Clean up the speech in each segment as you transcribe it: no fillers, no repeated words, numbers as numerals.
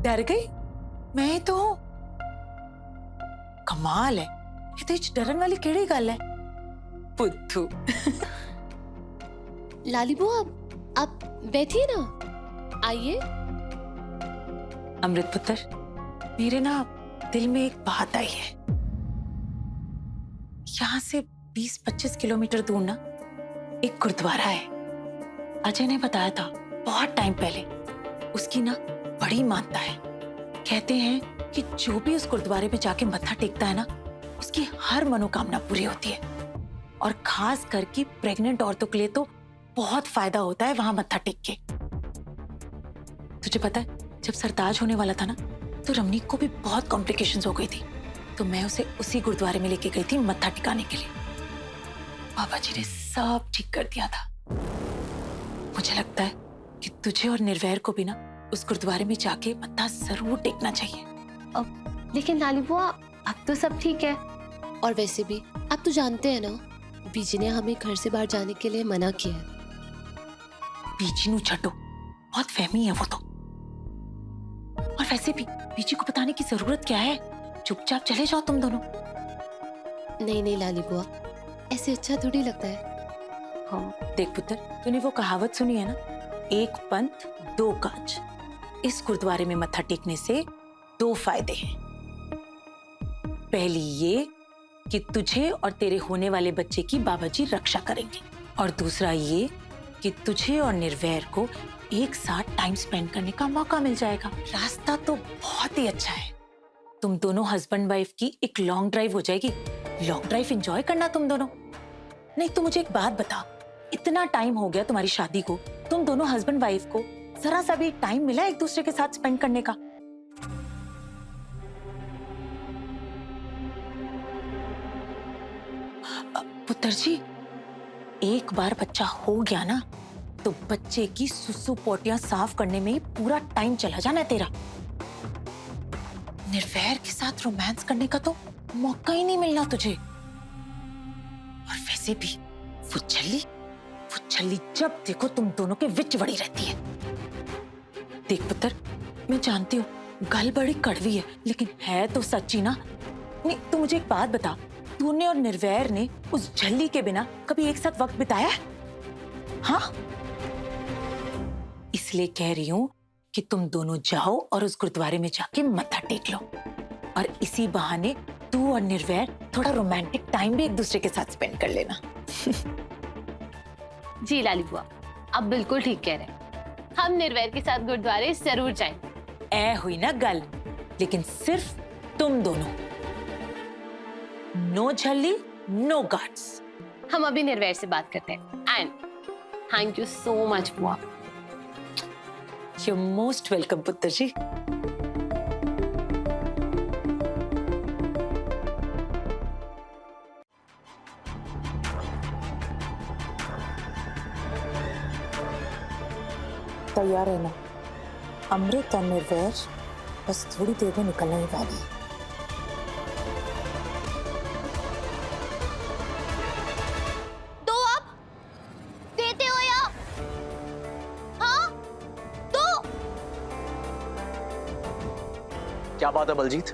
डर गई? मैं तो कमाल है, ये तो डरन वाली केड़ी गल है पुत्तू। लाली बुआ आप बैठिए ना, आइए। अमृत पुत्र, मेरे ना दिल में एक बात आई है। यहाँ से 20-25 किलोमीटर दूर ना एक गुरुद्वारा है। अजय ने बताया था बहुत टाइम पहले, उसकी ना बड़ी मानता है। कहते हैं कि जो भी उस गुरुद्वारे में जाके मत्था टेकता है ना, उसकी हर मनोकामना पूरी होती है। और खास करके प्रेग्नेंट औरतों के लिए तो बहुत फायदा होता है वहां मत्था टेक के। तुझे पता है, जब सरताज होने वाला था ना, तो रमनीक को भी बहुत कॉम्प्लिकेशंस हो गई थी। तो मैं उसे उसी गुरुद्वारे में लेके गई थी मत्था टिकाने के लिए। बाबा जी ने सब ठीक कर दिया था। मुझे लगता है कि तुझे और निर्वैर को भी ना उस गुरुद्वारे में जाके मत्था जरूर टेकना चाहिए। लेकिन लाली बुआ अब तो सब ठीक है। और वैसे भी आप तो जानते हैं ना, बीजी ने हमें घर से बाहर जाने के लिए मना किया है। बीजी नु छटो, बहुत फहमी है वो तो। और वैसे भी बीजी को बताने की जरूरत क्या है, चुपचाप चले जाओ तुम दोनों। नहीं नहीं लाली बुआ, ऐसे अच्छा थोड़ी लगता है। हाँ देख पुत्र, तूने वो कहावत सुनी है ना, एक पंथ दो काज। इस गुरुद्वारे में मत्था टेकने से 2 फायदे हैं। पहली ये कि तुझे और तेरे होने वाले बच्चे की बाबा जी रक्षा करेंगे, और दूसरा ये कि तुझे और निर्वैर को एक साथ टाइम स्पेंड करने का मौका मिल जाएगा। रास्ता तो बहुत ही अच्छा है। तुम दोनों हस्बैंड वाइफ की एक लॉन्ग ड्राइव हो जाएगी। लॉन्ग ड्राइव एंजॉय करना तुम दोनों। नहीं तो मुझे एक बात बता, इतना टाइम हो गया तुम्हारी शादी को, तुम दोनों हस्बैंड वाइफ को जरा सा भी टाइम मिला एक दूसरे के साथ स्पेंड करने का? पुत्र जी, एक बार बच्चा हो गया ना, तो बच्चे की सुसु पोटियां साफ करने में ही पूरा टाइम चला जाना है तेरा। निर्वैर के साथ रोमांस करने का तो मौका ही नहीं मिलना तुझे। और वैसे भी वो छल्ली जब देखो तुम दोनों के विच वड़ी रहती है। देख पुत्र, मैं जानती हूँ गल बड़ी कड़वी है, लेकिन है तो सच्ची ना। नहीं तू मुझे एक बात बता, तूने और निर्वैर ने उस झल्ली के बिना कभी एक साथ वक्त बिताया है? हाँ, इसलिए कह रही हूँ कि तुम दोनों जाओ और उस गुरुद्वारे में जाके मत्था टेक लो, और इसी बहाने तू और निर्वैर थोड़ा रोमांटिक टाइम भी एक दूसरे के साथ स्पेंड कर लेना। जी लाली बुआ, आप बिल्कुल ठीक कह रहे हैं। हम निर्वैर के साथ गुरुद्वारे जरूर जाएंगे। ऐ हुई ना गल, लेकिन सिर्फ तुम दोनों। नो झल्ली, नो गार्ड्स। हम अभी निर्वैर से बात करते हैं। And thank you so much बुआ। You're most welcome, पुत्र जी। तैयार है ना? अमृत और निर्वैर बस थोड़ी देर में निकलने ही वाली है। दो आप देते हो या? हाँ दो। क्या बात है बलजीत,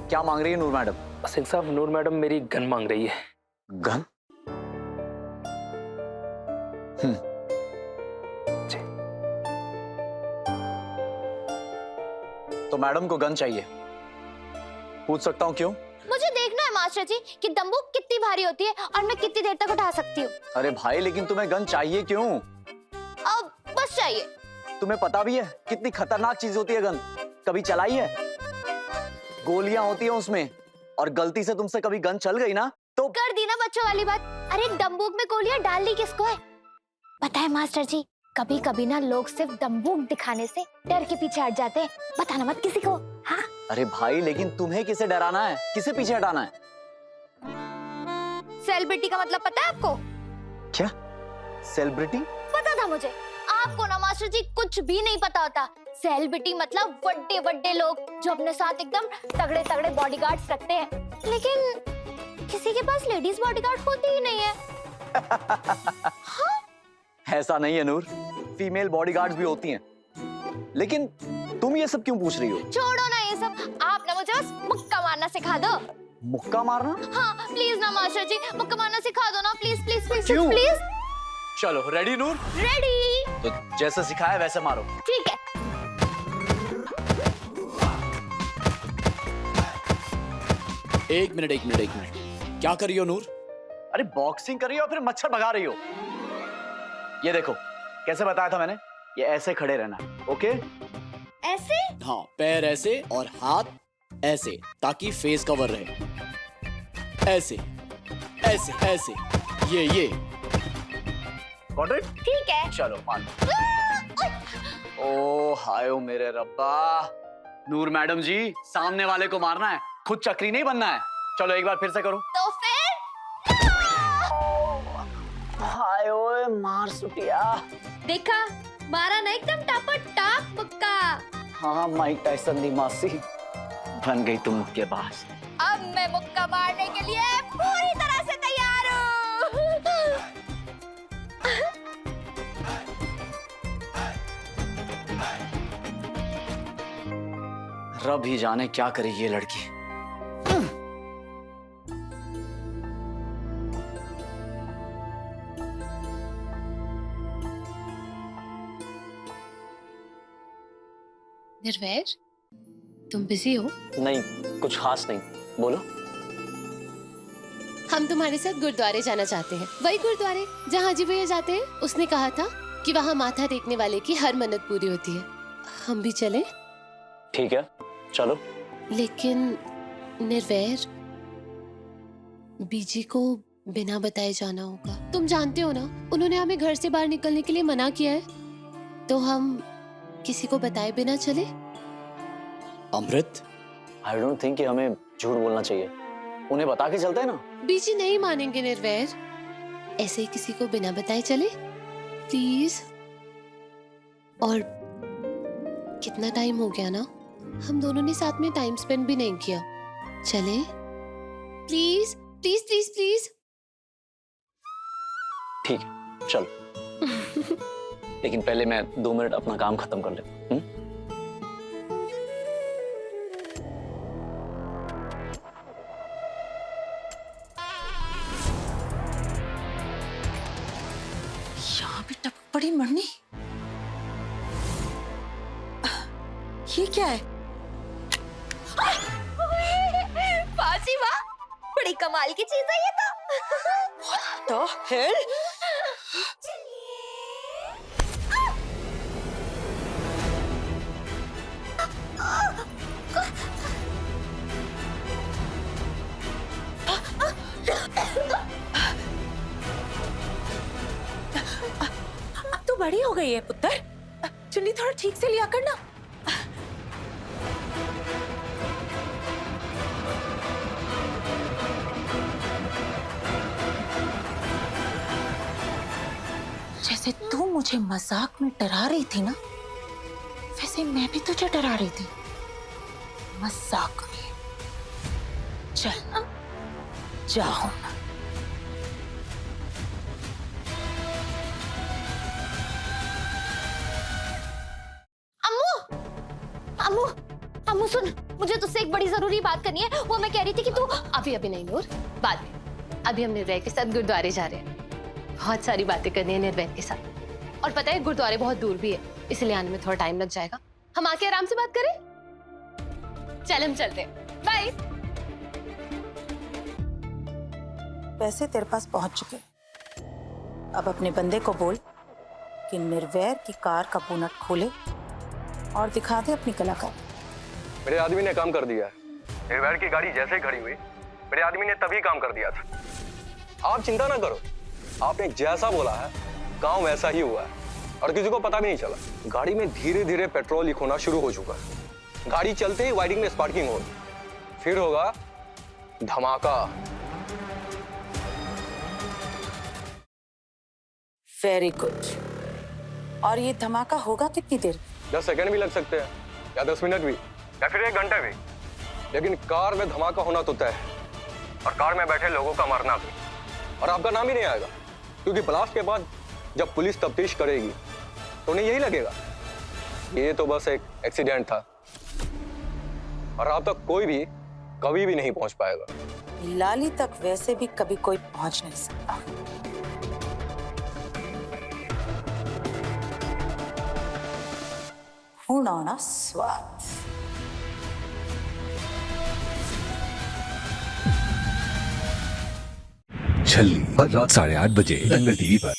क्या मांग रही है नूर मैडम? सिंह साहब, नूर मैडम मेरी गन मांग रही है। गन? जी। तो मैडम को गन चाहिए, पूछ सकता हूँ क्यों? मुझे देखना है मास्टर जी कि दंबूक कितनी भारी होती है और मैं कितनी देर तक उठा सकती हूँ। अरे भाई, लेकिन तुम्हें गन चाहिए क्यों? अब बस चाहिए। तुम्हें पता भी है कितनी खतरनाक चीज होती है गन? कभी चलाई है? गोलियां होती है उसमें, और गलती से तुमसे कभी गन चल गई ना तो कर दी ना बच्चों वाली बात। अरे दंबूक में गोलियां डालनी किसको है? पता है मास्टर जी, कभी कभी ना लोग सिर्फ दंबूक दिखाने से डर के पीछे हट जाते हैं। बताना मत किसी को। हाँ? अरे भाई, लेकिन तुम्हें किसे डराना है, किसे पीछे हटाना है? सेलिब्रिटी का मतलब पता है आपको? क्या सेलिब्रिटी? पता था मुझे। आपको ना मास्टर जी कुछ भी नहीं पता होता। सेलिब्रिटी मतलब बड़े बड़े लोग जो अपने साथ एकदम तगड़े तगड़े बॉडीगार्ड्स रखते हैं, लेकिन किसी के पास लेडीज बॉडीगार्ड होती ही नहीं है। हाँ? ऐसा नहीं है नूर, फीमेल बॉडीगार्ड्स भी होती हैं, लेकिन तुम ये सब क्यों पूछ रही हो? छोड़ो ना ये सब, आप ना मुझे बस मुक्का मारना सिखा दो। मुक्का मारना? हाँ प्लीज ना मास्टर जी, मुक्का मारना सिखा दो ना, प्लीज प्लीज प्लीज क्यों? प्लीज। चलो रेडी नूर? रेडी। तो जैसे सिखाया वैसे मारो। ठीक है। एक मिनट, क्या कर रही हो नूर? अरे बॉक्सिंग कर रही हो फिर मच्छर भगा रही हो? ये देखो कैसे बताया था मैंने, ये ऐसे खड़े रहना, ओके? ऐसे? हाँ, पैर ऐसे और हाथ ऐसे, ताकि फेस कवर रहे। ऐसे ऐसे ऐसे, ये गॉट इट? ठीक है। चलो मान। ओ हाय ओ मेरे रब्बा। नूर मैडम जी, सामने वाले को मारना है, खुद चक्री नहीं बनना है। चलो एक बार फिर से करो। तो फिर हाय ओए मार सुटिया। देखा, मारा ना एकदम टाप मुक्का। हाँ माइक टाइसन दी मासी बन गई तुम मुक्केबाज। अब मैं मुक्का मारने के लिए पूरी तरह से तैयार हूँ। रब ही जाने क्या करेगी ये लड़की। निर्वैर, तुम बिजी हो? नहीं कुछ खास नहीं, बोलो। हम तुम्हारे साथ गुरुद्वारे जाना चाहते हैं, वही गुरुद्वारे जहाँ हाजी भैया जाते हैं। उसने कहा था कि वहाँ माथा टेकने वाले की हर मन्नत पूरी होती है। हम भी चले? ठीक है चलो। लेकिन निर्वैर, बीजी को बिना बताए जाना होगा। तुम जानते हो ना, उन्होंने हमें घर से बाहर निकलने के लिए मना किया है। तो हम किसी को बताए बिना चले? अमृत, आई डोंट थिंक कि हमें झूठ बोलना चाहिए, उन्हें बता के चलते हैं ना। बीजी नहीं मानेंगे निर्वैर, ऐसे ही किसी को बिना बताए चले प्लीज। और कितना टाइम हो गया ना, हम दोनों ने साथ में टाइम स्पेंड भी नहीं किया। चले प्लीज प्लीज प्लीज प्लीज। ठीक है चलो। लेकिन पहले मैं 2 मिनट अपना काम खत्म कर लेता हूँ। यहाँ भी टपक पड़ी मरनी। ये क्या है? फांसी, वाह, बड़ी कमाल की चीज है ये तो। तो हेल अब तो बड़ी हो गई है पुत्र, चुन्नी थोड़ा ठीक से लिया करना। जैसे तू मुझे मजाक में डरा रही थी ना, वैसे मैं भी तुझे डरा रही थी मजाक में। चल ना, जाओ ना। अम्मू, अम्मू, अम्मू सुन, मुझे तुझसे एक बड़ी जरूरी बात करनी है। वो मैं कह रही थी कि तू अभी नहीं नूर, बाद में। अभी हम निर्वैर के साथ गुरुद्वारे जा रहे हैं। बहुत सारी बातें करनी है निर्वैर के साथ। और पता है गुरुद्वारे बहुत दूर भी है, इसलिए आने में थोड़ा टाइम लग जाएगा। हम आके आराम से बात करें? चल हम चलते हैं, बाय। पैसे तेरे पास पहुंच चुके, अब अपने बंदे को बोल कि निर्वैर की कार का बोनट खोले और दिखा दे अपनी कलाकारी। मेरे आदमी ने काम कर दिया है। निर्वैर की गाड़ी जैसे खड़ी हुई, मेरे आदमी ने तभी काम कर दिया था। आप चिंता ना करो, आपने जैसा बोला है काम वैसा ही हुआ है और किसी को पता भी नहीं चला। गाड़ी में धीरे धीरे पेट्रोल लीक होना शुरू हो चुका है। गाड़ी चलते ही वायरिंग में स्पार्किंग होगी, फिर होगा धमाका। Very good. और ये धमाका होगा कितनी देर? 10 सेकंड भी लग सकते हैं, या 10 मिनट भी, या फिर 1 घंटा भी, लेकिन कार में धमाका होना तो तय है और कार में बैठे लोगों का मरना भी। और आपका नाम ही नहीं आएगा, क्योंकि ब्लास्ट के बाद जब पुलिस तफ्तीश करेगी तो उन्हें यही लगेगा ये तो बस एक एक्सीडेंट था और आप तक कोई भी कभी भी नहीं पहुंच पाएगा। लाली तक वैसे भी कभी कोई पहुंच नहीं सकता। हुणाना स्वाद। छल्ली हर रात 8:30 बजे दंगल टीवी पर।